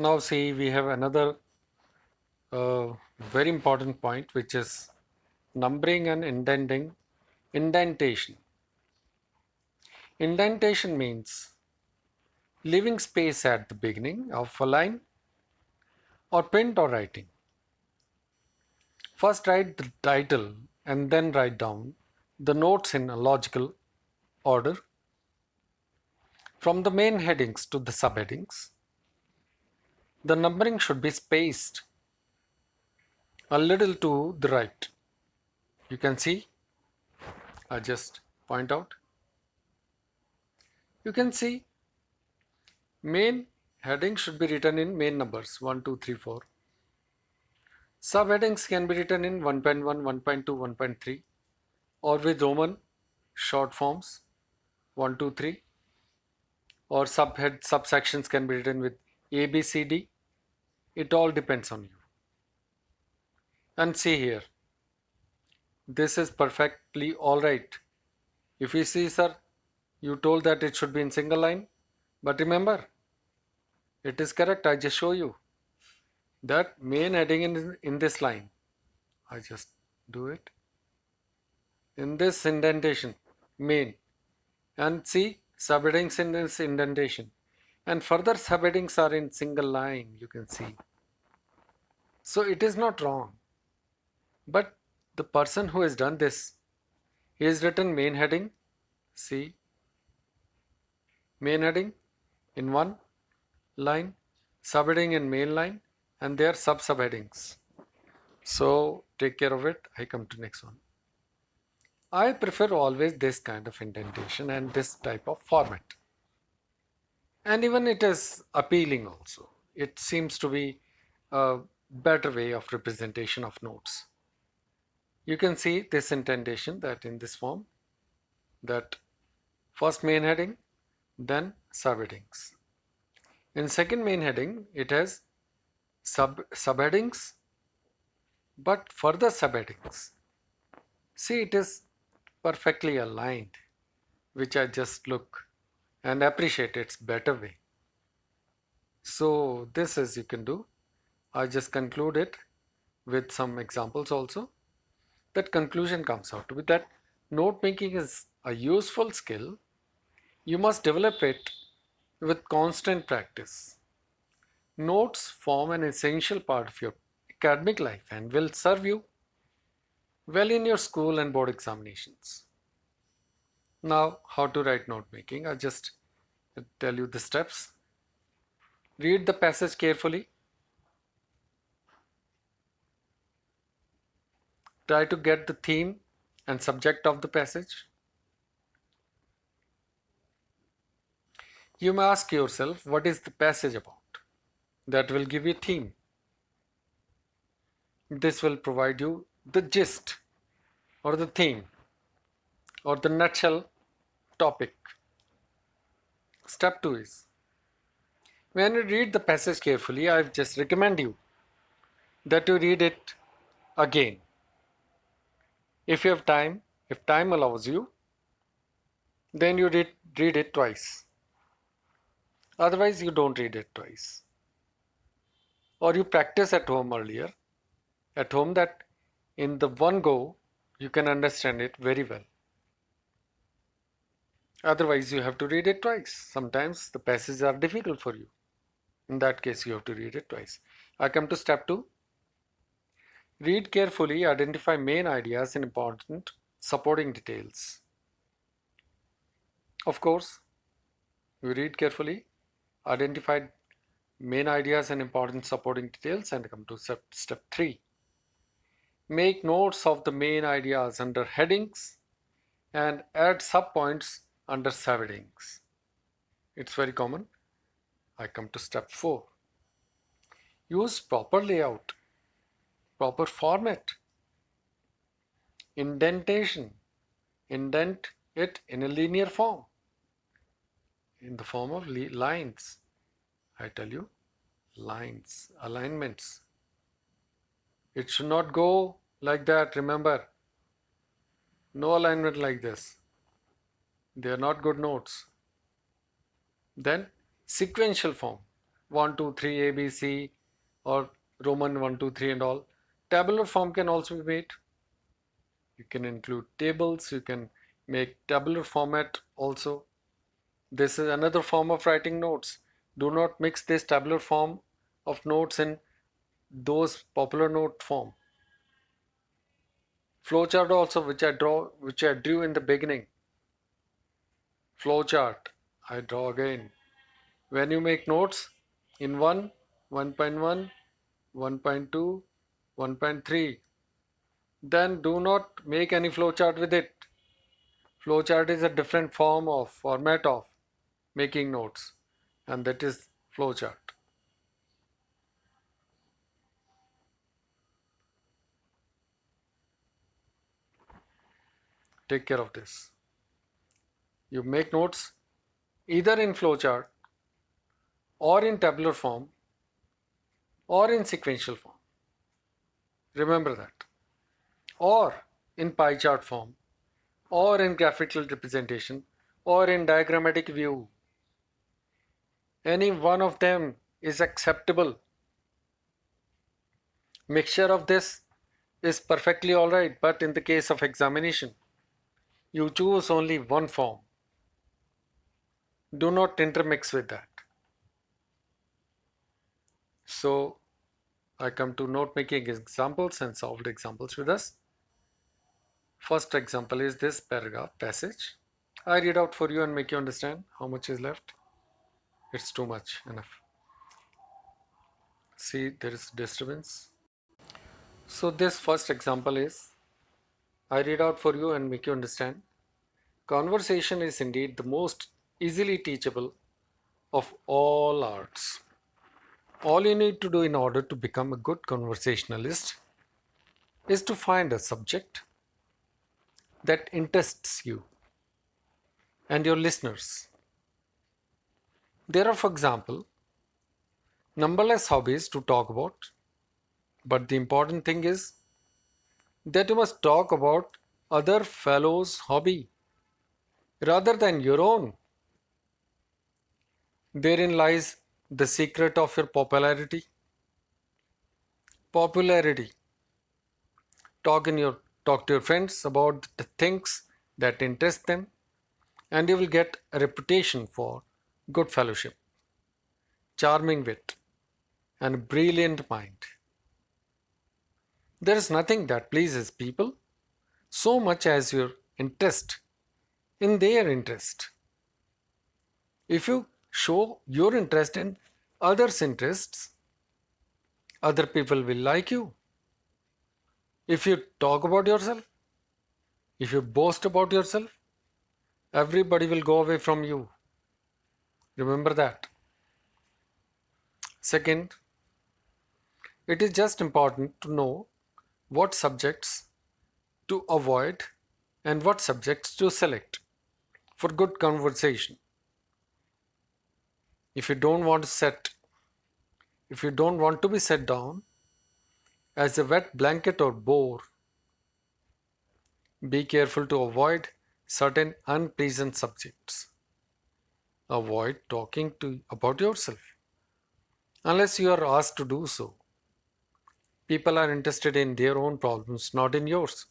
Now see, we have another very important point, which is numbering and indenting. Indentation. Indentation means leaving space at the beginning of a line or print or writing. First write the title and then write down the notes in a logical order from the main headings to the subheadings. The numbering should be spaced a little to the right. You can see, I just point out. You can see main heading should be written in main numbers 1, 2, 3, 4. Subheadings can be written in 1.1, 1.2, 1.3 or with Roman short forms 1, 2, 3, or subsections can be written with A, B, C, D. It all depends on you. And see here, this is perfectly alright. If you see, sir, you told that it should be in single line, but remember, it is correct. I just show you that main heading in this line. I just do it in this indentation, main, and see subheadings in this indentation, and further subheadings are in single line. You can see, so it is not wrong. But the person who has done this, he has written main heading. See, main heading in one line, subheading in main line, and their subheadings. So take care of it. I come to next one. I prefer always this kind of indentation and this type of format. And even it is appealing also. It seems to be a better way of representation of notes. You can see this indentation that in this form, that first main heading, then subheadings. In second main heading, it has subheadings, but further subheadings. See, it is perfectly aligned, which I just look and appreciate its better way. So this is you can do. I just conclude it with some examples also. That conclusion comes out to be that note making is a useful skill. You must develop it with constant practice. Notes form an essential part of your academic life and will serve you well in your school and board examinations. Now, how to write note making? I just tell you the steps. Read the passage carefully. Try to get the theme and subject of the passage. You may ask yourself, what is the passage about? That will give you theme. This will provide you the gist or the theme or the nutshell topic. Step 2 is, when you read the passage carefully, I just recommend you that you read it again. If you have time, if time allows you, then you read it twice. Otherwise, you don't read it twice. Or you practice at home earlier, at home, that in the one go you can understand it very well. Otherwise, you have to read it twice. Sometimes the passages are difficult for you. In that case, you have to read it twice. I come to step 2. Read carefully, identify main ideas and important supporting details. Of course, you read carefully, identify main ideas and important supporting details, and come to step 3. Make notes of the main ideas under headings and add subpoints under subheadings. It's very common. I come to step 4. Use proper layout, proper format, indentation. Indent it in a linear form, in the form of lines. I tell you, lines, alignments. It should not go like that. Remember, no alignment like this. They are not good notes. Then sequential form. 1, 2, 3, ABC, or Roman 1, 2, 3 and all. Tabular form can also be made. You can include tables, you can make tabular format also. This is another form of writing notes. Do not mix this tabular form of notes in those popular note form. Flowchart also, which I drew in the beginning. Flowchart, I draw again. When you make notes in 1, 1.1, 1.2, 1.3, then do not make any flowchart with it. Flowchart is a different format of making notes, and that is flowchart. Take care of this. You make notes either in flowchart or in tabular form or in sequential form. Remember that. Or in pie chart form or in graphical representation or in diagrammatic view. Any one of them is acceptable. Mixture of this is perfectly alright, but in the case of examination, you choose only one form. Do not intermix with that. So I come to note making examples and solved examples with us. First example is this paragraph passage. I read out for you and make you understand how much is left. It's too much, enough. See, there is disturbance. So this first example is, I read out for you and make you understand. Conversation is indeed the most easily teachable of all arts. All you need to do in order to become a good conversationalist is to find a subject that interests you and your listeners. There are, for example, numberless hobbies to talk about, but the important thing is that you must talk about other fellows' hobby rather than your own. Therein lies the secret of your popularity. Popularity. Talk to your friends about the things that interest them, and you will get a reputation for good fellowship, charming wit, and brilliant mind. There is nothing that pleases people so much as your interest in their interest. If you show your interest in others' interests, other people will like you. If you talk about yourself, if you boast about yourself, everybody will go away from you. Remember that. Second, it is just important to know what subjects to avoid and what subjects to select for good conversation. If you don't want to set, if you don't want to be set down as a wet blanket or bore, be careful to avoid certain unpleasant subjects. Avoid talking about yourself unless you are asked to do so. People are interested in their own problems, not in yours.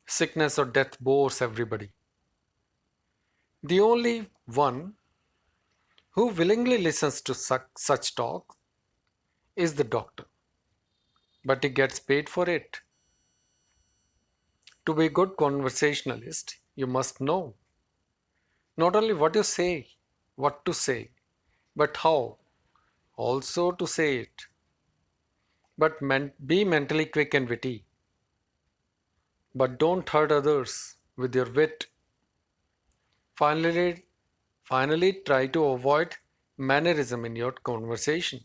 Sickness or death bores everybody. The only one who willingly listens to such talk is the doctor, but he gets paid for it. To be a good conversationalist, you must know not only what to say, but how also to say it. But be mentally quick and witty. But don't hurt others with your wit. Finally, finally, try to avoid mannerism in your conversation.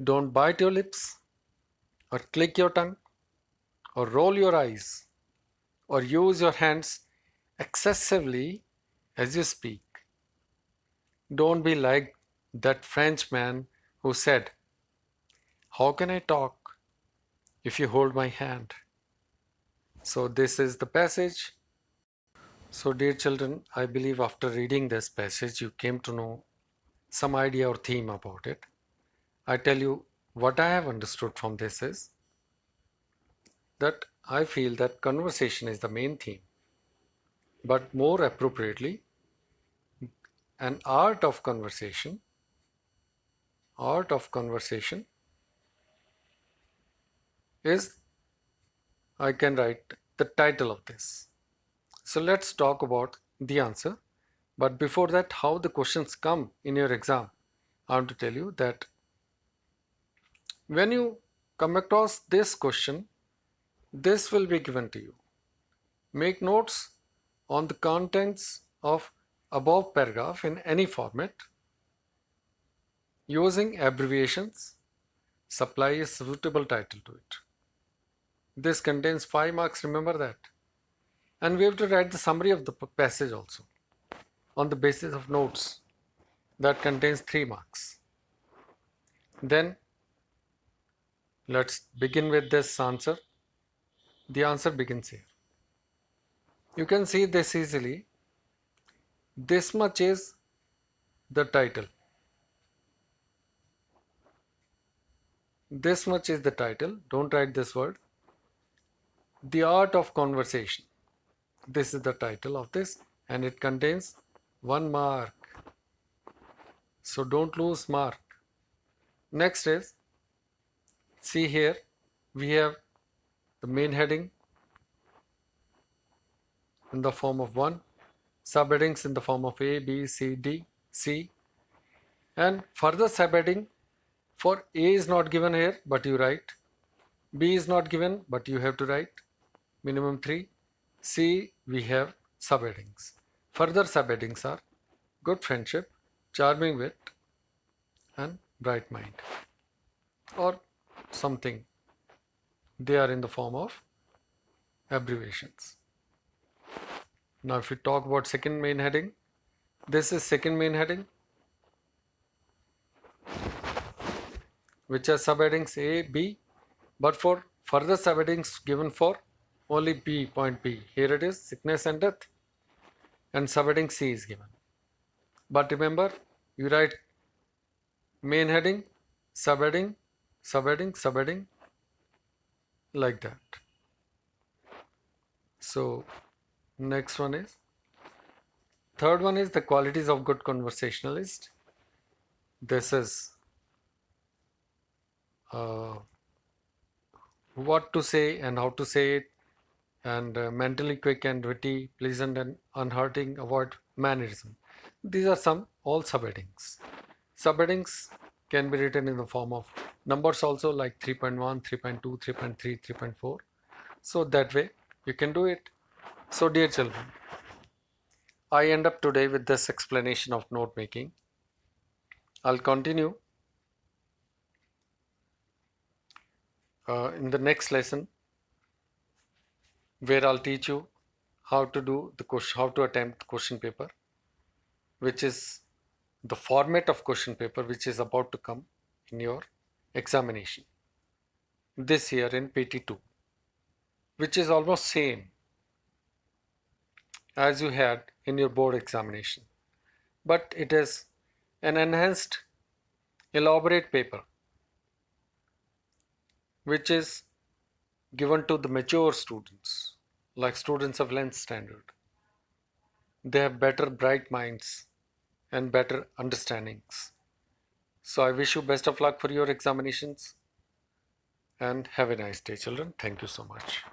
Don't bite your lips, or click your tongue, or roll your eyes, or use your hands excessively as you speak. Don't be like that Frenchman who said, how can I talk if you hold my hand? So, this is the passage. So, dear children, I believe after reading this passage, you came to know some idea or theme about it. I tell you what I have understood from this is that I feel that conversation is the main theme, but more appropriately, an art of conversation is, I can write the title of this. So let's talk about the answer. But before that, how the questions come in your exam. I want to tell you that when you come across this question, this will be given to you. Make notes on the contents of above paragraph in any format using abbreviations. Supply a suitable title to it. This contains 5 marks, remember that. And we have to write the summary of the passage also on the basis of notes. That contains 3 marks. Then let's begin with this answer. The answer begins here. You can see this easily. This much is the title. This much is the title. Don't write this word. The Art of Conversation. This is the title of this, and it contains 1 mark. So don't lose mark. Next is, see here, we have the main heading in the form of 1, subheadings in the form of A, B, C, D, C, and further subheading for A is not given here, but you write. B is not given, but you have to write minimum 3. C, we have subheadings. Further subheadings are good friendship, charming wit, and bright mind, or something. They are in the form of abbreviations. Now if we talk about second main heading, this is second main heading, which are subheadings A, B, but for further subheadings given for only B, point B. Here it is, sickness and death, and subheading C is given. But remember, you write main heading, subheading, subheading, subheading, like that. So next one is, third one is the qualities of good conversationalist. This is what to say and how to say it, and mentally quick and witty, pleasant and unhurting, avoid mannerism. These are some all subheadings. Subheadings can be written in the form of numbers also, like 3.1, 3.2, 3.3, 3.4. So that way you can do it. So dear children, I end up today with this explanation of note making. I'll continue in the next lesson, where I'll teach you how to do the question, how to attempt the question paper, which is the format of question paper which is about to come in your examination this year in PT2, which is almost same as you had in your board examination, but it is an enhanced, elaborate paper which is given to the mature students, like students of 11th standard. They have better bright minds and better understandings. So I wish you best of luck for your examinations, and have a nice day, children. Thank you so much.